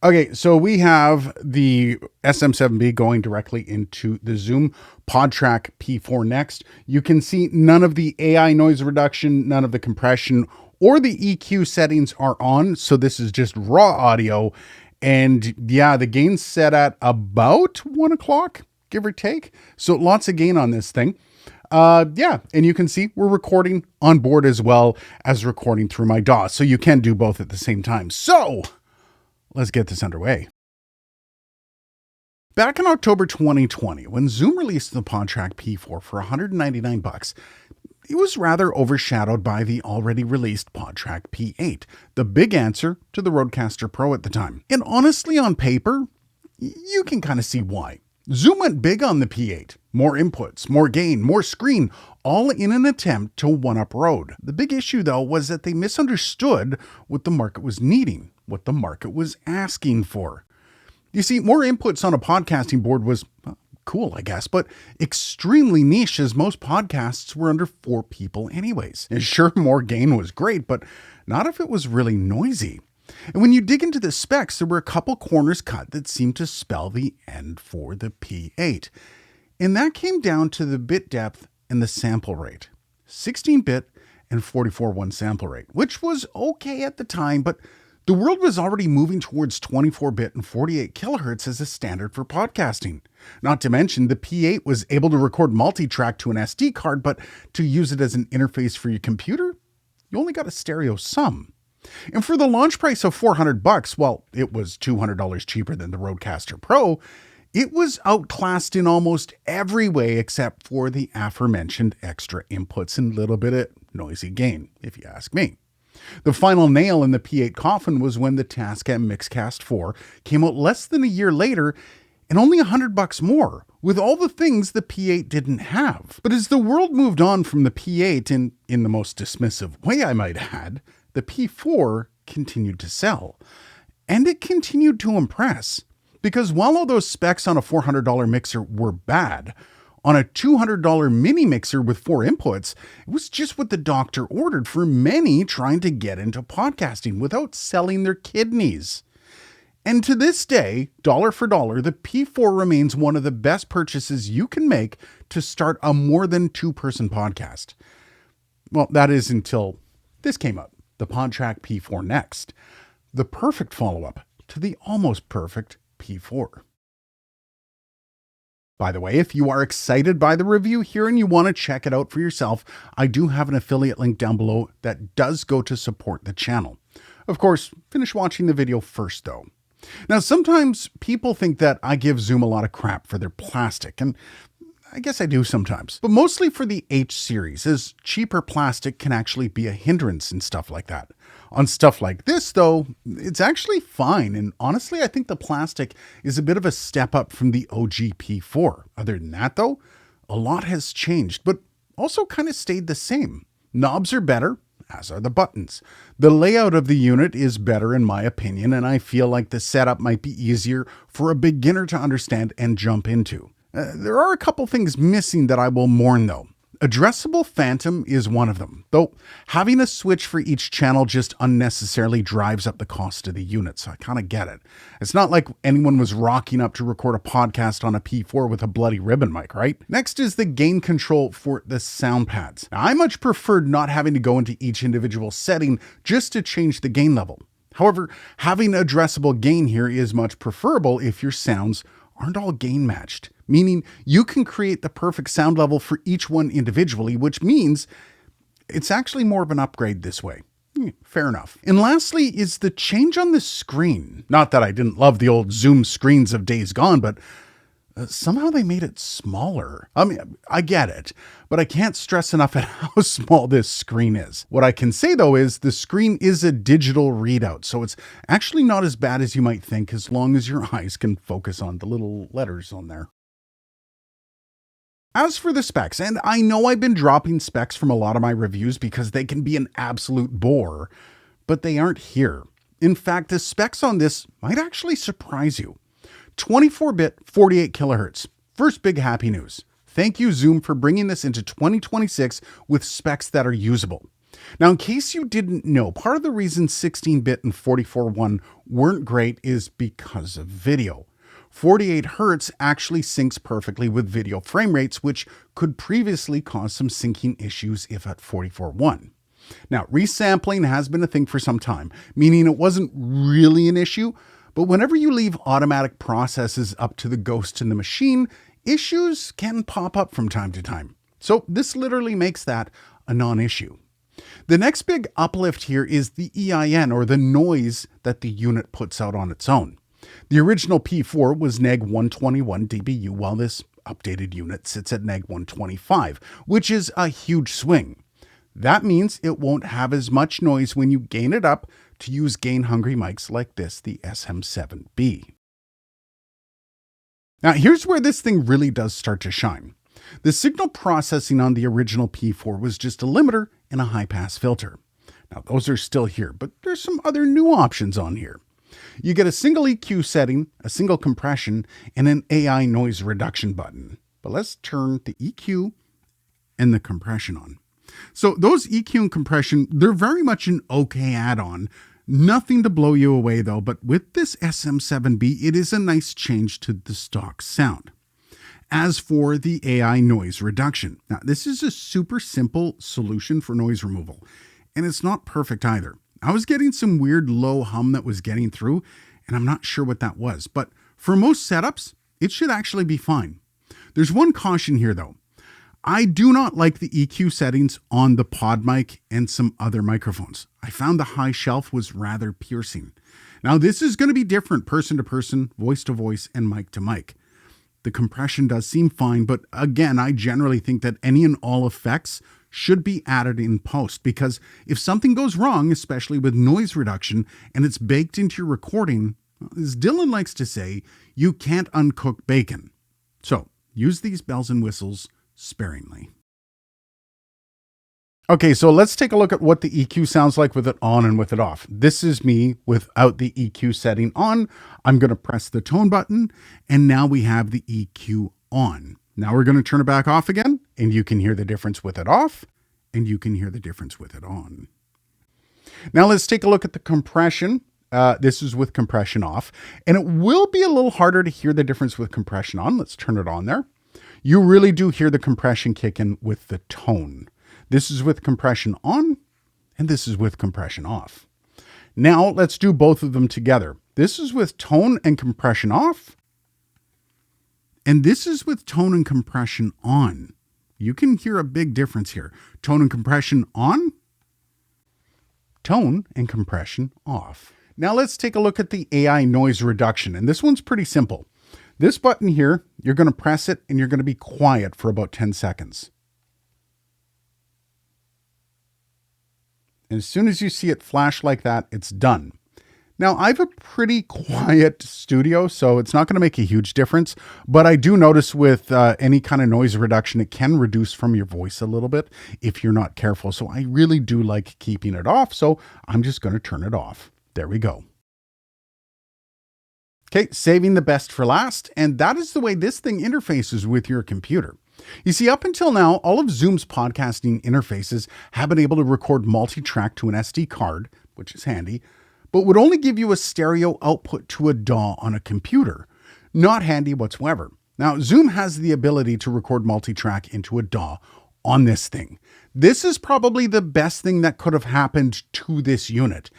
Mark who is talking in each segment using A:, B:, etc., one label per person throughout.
A: Okay, so we have the SM7B going directly into the Zoom Podtrak P4Next. You can see none of the AI noise reduction, none of the compression, or the EQ settings are on. So this is just raw audio. And yeah, the gain's set at about 1 o'clock, give or take. So lots of gain on this thing. Yeah, and you can see we're recording on board as well as recording through my DAW. So you can do both at the same time. So let's get this underway. Back in October 2020, when Zoom released the PodTrack P4 for $199, it was rather overshadowed by the already released PodTrack P8, the big answer to the Rodecaster Pro at the time. And honestly, on paper, you can kind of see why. Zoom went big on the P8. More inputs, more gain, more screen, all in an attempt to one-up Rode. The big issue, though, was that they misunderstood what the market was needing, what the market was asking for. You see, more inputs on a podcasting board was cool, I guess, but extremely niche, as most podcasts were under 4 people anyways. And sure, more gain was great, but not if it was really noisy. And when you dig into the specs, there were a couple corners cut that seemed to spell the end for the P8. And that came down to the bit depth and the sample rate. 16-bit and 44.1 sample rate, which was okay at the time, but the world was already moving towards 24-bit and 48 kilohertz as a standard for podcasting. Not to mention, the P8 was able to record multitrack to an SD card, but to use it as an interface for your computer, you only got a stereo sum. And for the launch price of $400, well, it was $200 cheaper than the Rodecaster Pro, it was outclassed in almost every way except for the aforementioned extra inputs and little bit of noisy gain, if you ask me. The final nail in the P8 coffin was when the Tascam Mixcast 4 came out less than a year later and only $100 more, with all the things the P8 didn't have. But as the world moved on from the P8, and in the most dismissive way I might add, the P4 continued to sell. And it continued to impress. Because while all those specs on a $400 mixer were bad, on a $200 mini mixer with 4 inputs, it was just what the doctor ordered for many trying to get into podcasting without selling their kidneys. And to this day, dollar for dollar, the P4 remains one of the best purchases you can make to start a more than 2-person podcast. Well, that is until this came up, the PodTrack P4Next, the perfect follow-up to the almost perfect P4. By the way, if you are excited by the review here and you want to check it out for yourself, I do have an affiliate link down below that does go to support the channel. Of course, finish watching the video first though. Now, sometimes people think that I give Zoom a lot of crap for their plastic, and I guess I do sometimes, but mostly for the H series, as cheaper plastic can actually be a hindrance and stuff like that. On stuff like this, though, it's actually fine, and honestly, I think the plastic is a bit of a step up from the OG P4. Other than that, though, a lot has changed, but also kind of stayed the same. Knobs are better, as are the buttons. The layout of the unit is better in my opinion, and I feel like the setup might be easier for a beginner to understand and jump into. There are a couple things missing that I will mourn, though. Addressable Phantom is one of them, though having a switch for each channel just unnecessarily drives up the cost of the unit, so I kind of get it. It's not like anyone was rocking up to record a podcast on a P4 with a bloody ribbon mic, right? Next is the gain control for the sound pads. Now, I much preferred not having to go into each individual setting just to change the gain level. However, having addressable gain here is much preferable if your sounds aren't all gain matched, meaning you can create the perfect sound level for each one individually, which means it's actually more of an upgrade this way. Fair enough. And lastly is the change on the screen. Not that I didn't love the old Zoom screens of days gone, but somehow they made it smaller. I mean, I get it, but I can't stress enough at how small this screen is. What I can say though is the screen is a digital readout, so it's actually not as bad as you might think as long as your eyes can focus on the little letters on there. As for the specs, and I know I've been dropping specs from a lot of my reviews because they can be an absolute bore, but they aren't here. In fact, the specs on this might actually surprise you. 24-bit, 48 kilohertz. First big happy news. Thank you, Zoom, for bringing this into 2026 with specs that are usable. Now, in case you didn't know, part of the reason 16-bit and 44.1 weren't great is because of video. 48 Hz actually syncs perfectly with video frame rates, which could previously cause some syncing issues if at 44.1. Now, resampling has been a thing for some time, meaning it wasn't really an issue, but whenever you leave automatic processes up to the ghost in the machine, issues can pop up from time to time. So this literally makes that a non-issue. The next big uplift here is the EIN, or the noise that the unit puts out on its own. The original P4 was neg 121 dBu, while this updated unit sits at neg 125, which is a huge swing. That means it won't have as much noise when you gain it up to use gain-hungry mics like this, the SM7B. Now, here's where this thing really does start to shine. The signal processing on the original P4 was just a limiter and a high-pass filter. Now, those are still here, but there's some other new options on here. You get a single EQ setting, a single compression, and an AI noise reduction button. But let's turn the EQ and the compression on. So those EQ and compression, they're very much an okay add-on. Nothing to blow you away though, but with this SM7B, it is a nice change to the stock sound. As for the AI noise reduction, now this is a super simple solution for noise removal, and it's not perfect either. I was getting some weird low hum that was getting through, and I'm not sure what that was, but for most setups, it should actually be fine. There's one caution here though. I do not like the EQ settings on the pod mic and some other microphones. I found the high shelf was rather piercing. Now this is going to be different person to person, voice to voice, and mic to mic. The compression does seem fine, but again, I generally think that any and all effects should be added in post, because if something goes wrong, especially with noise reduction, and it's baked into your recording, as Dylan likes to say, you can't uncook bacon. So use these bells and whistles sparingly. Okay, so let's take a look at what the EQ sounds like with it on and with it off. This is me without the EQ setting on. I'm going to press the tone button, and now we have the EQ on. Now we're going to turn it back off again, and you can hear the difference with it off, and you can hear the difference with it on. Now let's take a look at the compression. This is with compression off, and it will be a little harder to hear the difference with compression on. Let's turn it on there. You really do hear the compression kick in with the tone. This is with compression on, and this is with compression off. Now let's do both of them together. This is with tone and compression off, and this is with tone and compression on. You can hear a big difference here. Tone and compression on, tone and compression off. Now let's take a look at the AI noise reduction, and this one's pretty simple. This button here, you're going to press it and you're going to be quiet for about 10 seconds. And as soon as you see it flash like that, it's done. Now, I have a pretty quiet studio, so it's not going to make a huge difference, but I do notice with any kind of noise reduction, it can reduce from your voice a little bit if you're not careful. So I really do like keeping it off, so I'm just going to turn it off. There we go. Okay, saving the best for last, and that is the way this thing interfaces with your computer. You see, up until now, all of Zoom's podcasting interfaces have been able to record multi-track to an SD card, which is handy, but would only give you a stereo output to a DAW on a computer. Not handy whatsoever. Now, Zoom has the ability to record multi-track into a DAW on this thing. This is probably the best thing that could have happened to this unit.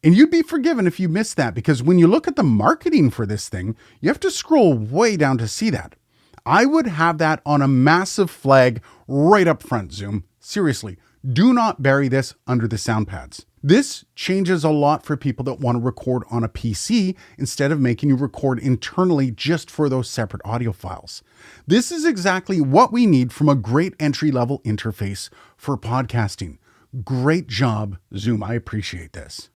A: And you'd be forgiven if you missed that, because when you look at the marketing for this thing, you have to scroll way down to see that. I would have that on a massive flag right up front, Zoom. Seriously, do not bury this under the sound pads. This changes a lot for people that want to record on a PC instead of making you record internally just for those separate audio files. This is exactly what we need from a great entry-level interface for podcasting. Great job, Zoom. I appreciate this.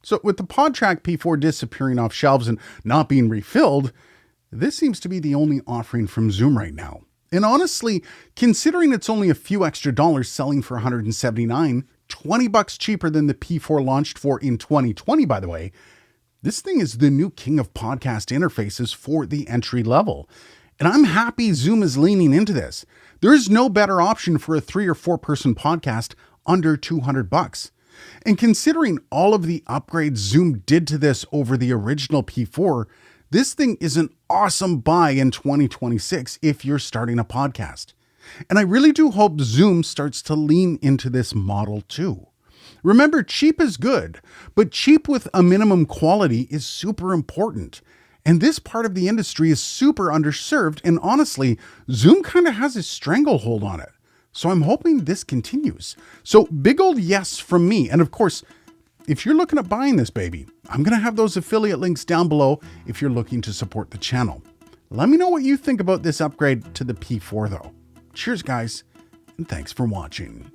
A: So with the PodTrak P4 disappearing off shelves and not being refilled, this seems to be the only offering from Zoom right now. And honestly, considering it's only a few extra dollars selling for $179, $20 cheaper than the P4 launched for in 2020, by the way, this thing is the new king of podcast interfaces for the entry level. And I'm happy Zoom is leaning into this. There is no better option for a 3 or 4 person podcast under $200. And considering all of the upgrades Zoom did to this over the original P4, this thing is an awesome buy in 2026 if you're starting a podcast. And I really do hope Zoom starts to lean into this model too. Remember, cheap is good, but cheap with a minimum quality is super important. And this part of the industry is super underserved, and honestly, Zoom kind of has a stranglehold on it. So I'm hoping this continues. So big old yes from me. And of course, if you're looking at buying this baby, I'm going to have those affiliate links down below if you're looking to support the channel. Let me know what you think about this upgrade to the P4 though. Cheers guys, and thanks for watching.